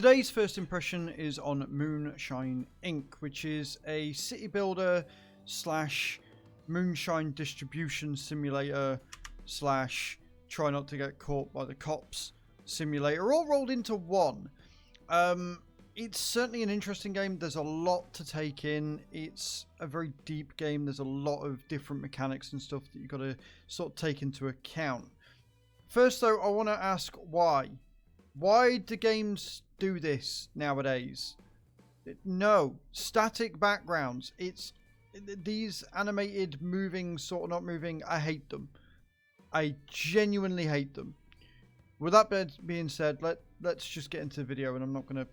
Today's first impression is on Moonshine Inc., which is a city builder slash moonshine distribution simulator slash try not to get caught by the cops simulator, all rolled into one. It's certainly an interesting game. There's a lot to take in. It's a very deep game. There's a lot of different mechanics and stuff that you've got to sort of take into account. First, though, I want to ask why. Why do games do this nowadays? No, static backgrounds. It's these animated, moving, sort of not moving. I hate them. I genuinely hate them. With that being said, let's just get into the video, and I'm not going to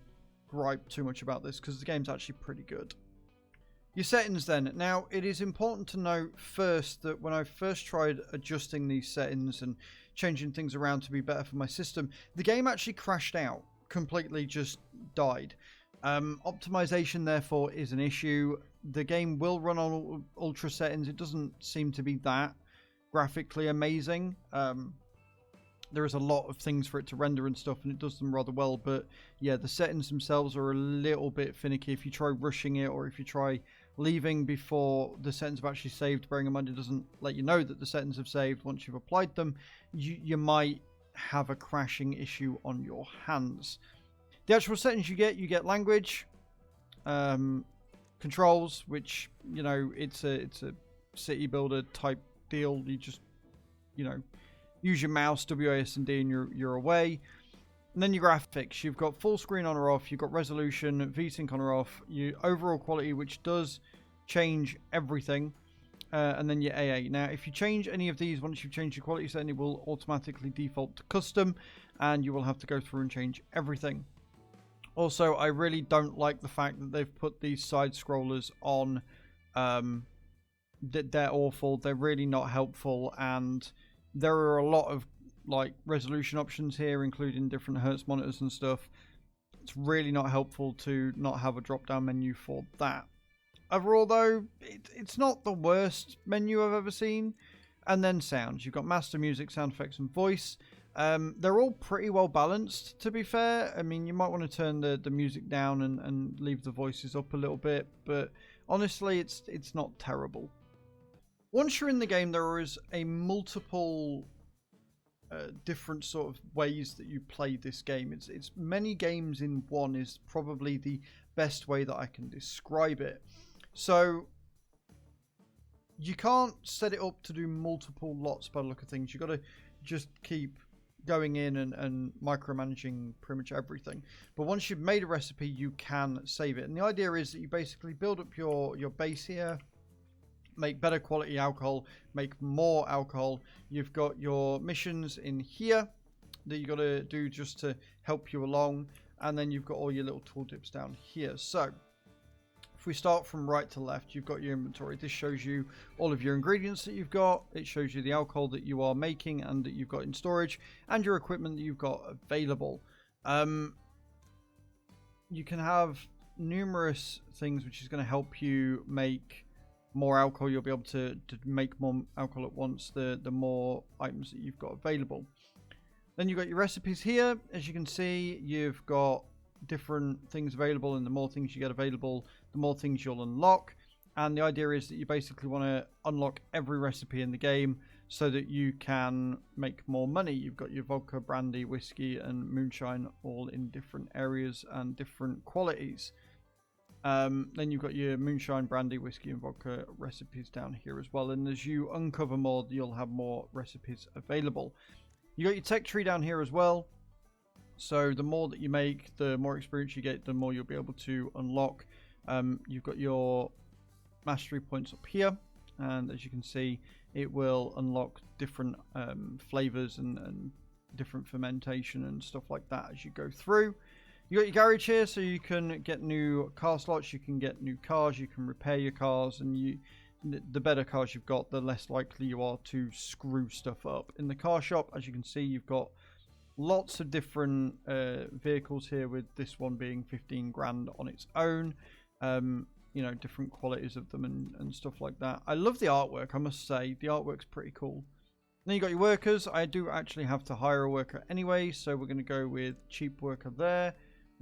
gripe too much about this because the game's actually pretty good. Your settings then. Now, it is important to note first that when I first tried adjusting these settings and changing things around to be better for my system, the game actually crashed out. Completely just died. Optimization, therefore, is an issue. The game will run on ultra settings. It doesn't seem to be that graphically amazing. There is a lot of things for it to render and stuff, and it does them rather well, but yeah, the settings themselves are a little bit finicky. If you try rushing it, or if you try leaving before the settings have actually saved, bearing in mind it doesn't let you know that the settings have saved once you've applied them, you might have a crashing issue on your hands. The actual settings you get language, controls, which, you know, it's a city builder type deal. You just, you know, use your mouse, WASD, and you're away. And then your graphics, you've got full screen on or off, you've got resolution, VSync on or off, your overall quality, which does change everything, and then your AA. Now, if you change any of these, once you've changed your quality setting, it will automatically default to custom, and you will have to go through and change everything. Also, I really don't like the fact that they've put these side scrollers on. They're awful, they're really not helpful, and there are a lot of like resolution options here, including different hertz monitors and stuff. It's really not helpful to not have a drop-down menu for that. Overall, though, it's not the worst menu I've ever seen. And then sounds. You've got master music, sound effects, and voice. They're all pretty well balanced, to be fair. I mean, you might want to turn the music down and leave the voices up a little bit, but honestly, it's not terrible. Once you're in the game, there is a multiple different sort of ways that you play this game. It's many games in one is probably the best way that I can describe it. So you can't set it up to do multiple lots by the look of things. You've got to just keep going in and micromanaging pretty much everything. But once you've made a recipe, you can save it. And the idea is that you basically build up your base here, make better quality alcohol, make more alcohol. You've got your missions in here that you got to do just to help you along, and then you've got all your little tooltips down here. So if we start from right to left, you've got your inventory. This shows you all of your ingredients that you've got. It shows you the alcohol that you are making and that you've got in storage, and your equipment that you've got available. You can have numerous things which is going to help you make more alcohol. You'll be able to make more alcohol at once the more items that you've got available. Then you've got your recipes here. As you can see, you've got different things available, and the more things you get available, the more things you'll unlock. And the idea is that you basically want to unlock every recipe in the game so that you can make more money. You've got your vodka, brandy, whiskey, and moonshine all in different areas and different qualities. Then you've got your moonshine, brandy, whiskey, and vodka recipes down here as well. And as you uncover more, you'll have more recipes available. You got your tech tree down here as well. So the more that you make, the more experience you get, the more you'll be able to unlock. You've got your mastery points up here. And as you can see, it will unlock different flavors and different fermentation and stuff like that as you go through. You got your garage here, so you can get new car slots, you can get new cars, you can repair your cars, and the better cars you've got, the less likely you are to screw stuff up. In the car shop, as you can see, you've got lots of different vehicles here, with this one being 15 grand on its own. You know, different qualities of them and stuff like that. I love the artwork, I must say. The artwork's pretty cool. Then you got your workers. I do actually have to hire a worker anyway, so we're going to go with cheap worker there.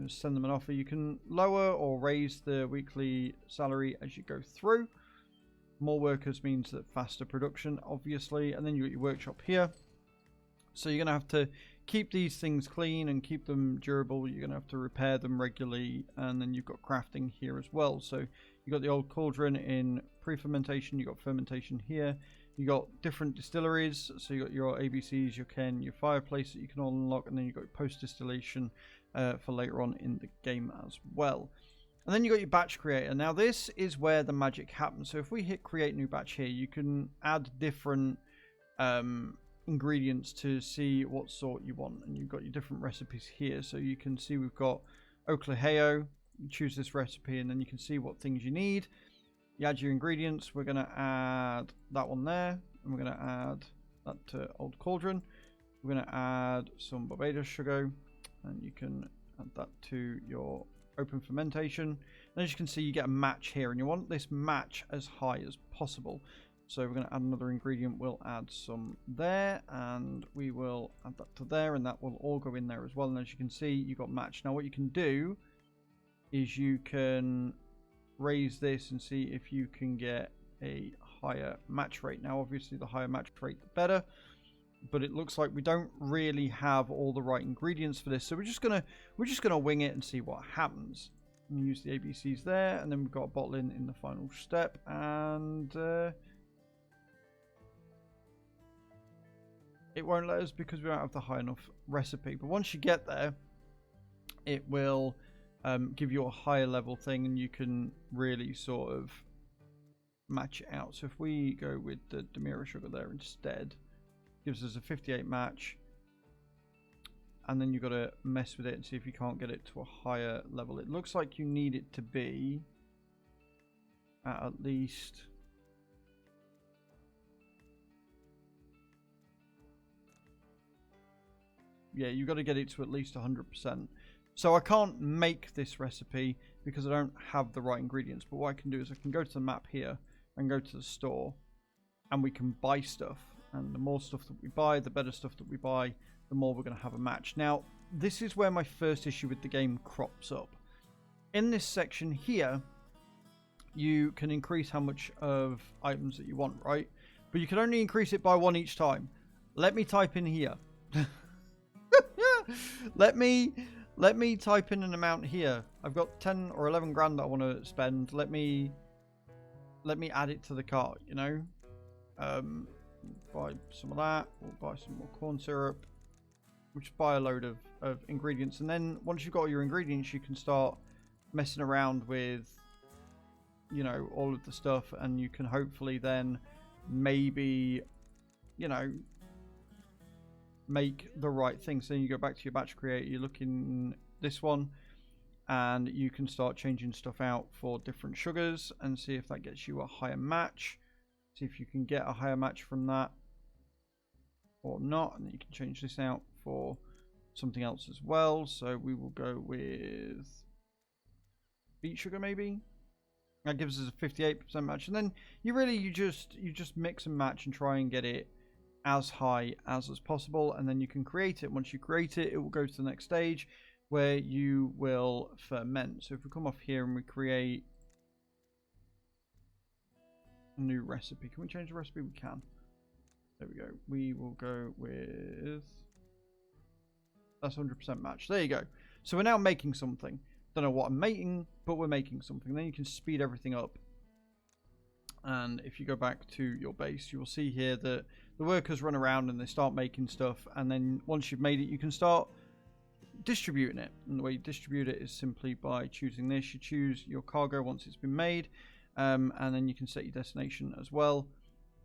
Just send them an offer. You can lower or raise the weekly salary as you go through. More workers means that faster production, obviously. And then you got your workshop here. So you're going to have to keep these things clean and keep them durable. You're going to have to repair them regularly. And then you've got crafting here as well. So you've got the old cauldron in pre-fermentation. You've got fermentation here. You got different distilleries. So you got your ABCs, your Ken, your fireplace that you can all unlock. And then you've got post-distillation for later on in the game as well. And then you got your batch creator. Now this is where the magic happens. So if we hit create new batch here, you can add different ingredients to see what sort you want. And you've got your different recipes here. So you can see we've got Oklaheo. You choose this recipe and then you can see what things you need. You add your ingredients. We're going to add that one there. And we're going to add that to Old Cauldron. We're going to add some Barbados sugar. And you can add that to your open fermentation. And as you can see, you get a match here. And you want this match as high as possible. So we're going to add another ingredient. We'll add some there. And we will add that to there. And that will all go in there as well. And as you can see, you've got match. Now what you can do is you can raise this and see if you can get a higher match rate. Now obviously the higher match rate the better. But it looks like we don't really have all the right ingredients for this, so we're just gonna wing it and see what happens. And use the ABCs there, and then we've got a bottle in the final step, and it won't let us because we don't have the high enough recipe. But once you get there, it will give you a higher level thing, and you can really sort of match it out. So if we go with the Demira sugar there instead. Gives us a 58 match, and then you've got to mess with it and see if you can't get it to a higher level. It looks like you need it to be at least you've got to get it to at least 100%. So I can't make this recipe because I don't have the right ingredients, but what I can do is I can go to the map here and go to the store, and we can buy stuff. And the more stuff that we buy, the better stuff that we buy, the more we're going to have a match. Now, this is where my first issue with the game crops up. In this section here, you can increase how much of items that you want, right? But you can only increase it by one each time. Let me type in here. let me type in an amount here. I've got 10 or 11 grand that I want to spend. Let me add it to the cart, you know? Buy some of that. We'll buy some more corn syrup. We'll just buy a load of ingredients, and then once you've got your ingredients, you can start messing around with, you know, all of the stuff, and you can hopefully then maybe, you know, make the right thing. So then you go back to your batch creator, you look in this one, and you can start changing stuff out for different sugars and see if that gets you a higher match. See if you can get a higher match from that or not, and then you can change this out for something else as well. So we will go with beet sugar maybe. That gives us a 58% match, and then you just mix and match and try and get it as high as possible, and then you can create it. Once you create it, it will go to the next stage where you will ferment. So if we come off here and we create a new recipe, can we change the recipe? We can. There we go. We will go with, that's 100% match. There you go. So we're now making something. Don't know what I'm making, but we're making something. Then you can speed everything up. And if you go back to your base, you will see here that the workers run around and they start making stuff. And then once you've made it, you can start distributing it. And the way you distribute it is simply by choosing this. You choose your cargo once it's been made. And then you can set your destination as well.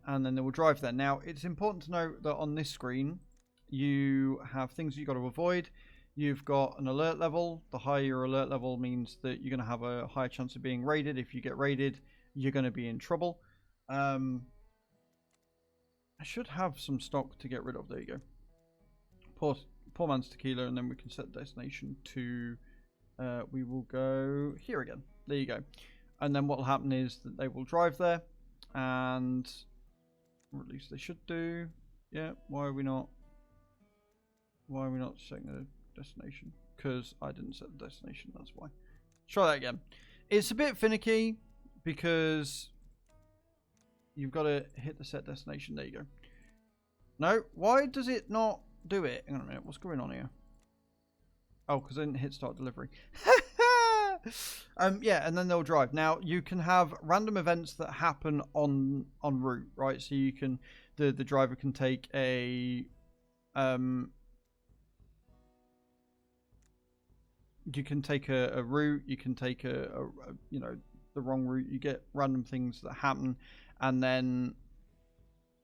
And then they will drive there. Now, it's important to note that on this screen, you have things you've got to avoid. You've got an alert level. The higher your alert level means that you're going to have a higher chance of being raided. If you get raided, you're going to be in trouble. I should have some stock to get rid of. There you go. Poor man's tequila, and then we can set the destination to, we will go here again. There you go. And then what will happen is that they will drive there, and, or at least they should do. Yeah, why are we not setting a destination? because I didn't set the destination. That's why. Try that again. It's a bit finicky because you've got to hit the set destination. There you go. No, why does it not do it? Hang on a minute. What's going on here? Oh, because I didn't hit start delivery. Yeah, and then they'll drive. Now you can have random events that happen on route, right? So you can the driver can take a you can take a route, you can take a you know, the wrong route. You get random things that happen, and then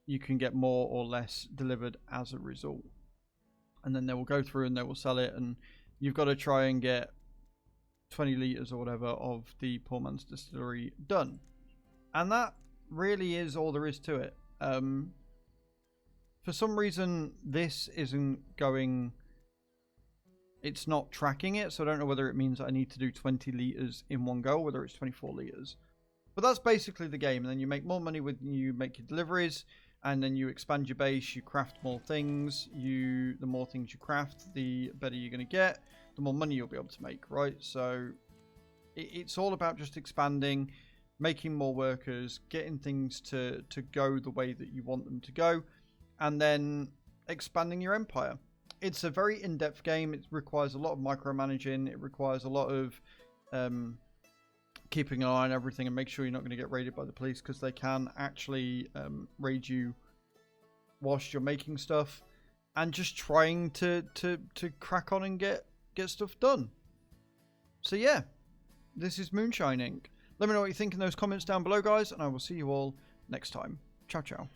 you can get more or less delivered as a result. And then they will go through and they will sell it, and you've got to try and get 20 litres or whatever of the poor man's distillery done. And that really is all there is to it. For some reason, this isn't going... It's not tracking it, so I don't know whether it means I need to do 20 litres in one go, or whether it's 24 litres. But that's basically the game. And then you make more money when you make your deliveries, and then you expand your base, you craft more things. The more things you craft, the better you're going to get, the more money you'll be able to make, right? So it's all about just expanding, making more workers, getting things to go the way that you want them to go, and then expanding your empire. It's a very in-depth game. It requires a lot of micromanaging. It requires a lot of keeping an eye on everything and make sure you're not going to get raided by the police, because they can actually raid you whilst you're making stuff, and just trying to crack on and get stuff done. So yeah, this is Moonshine Inc. Let me know what you think in those comments down below, guys, and I will see you all next time. Ciao, ciao.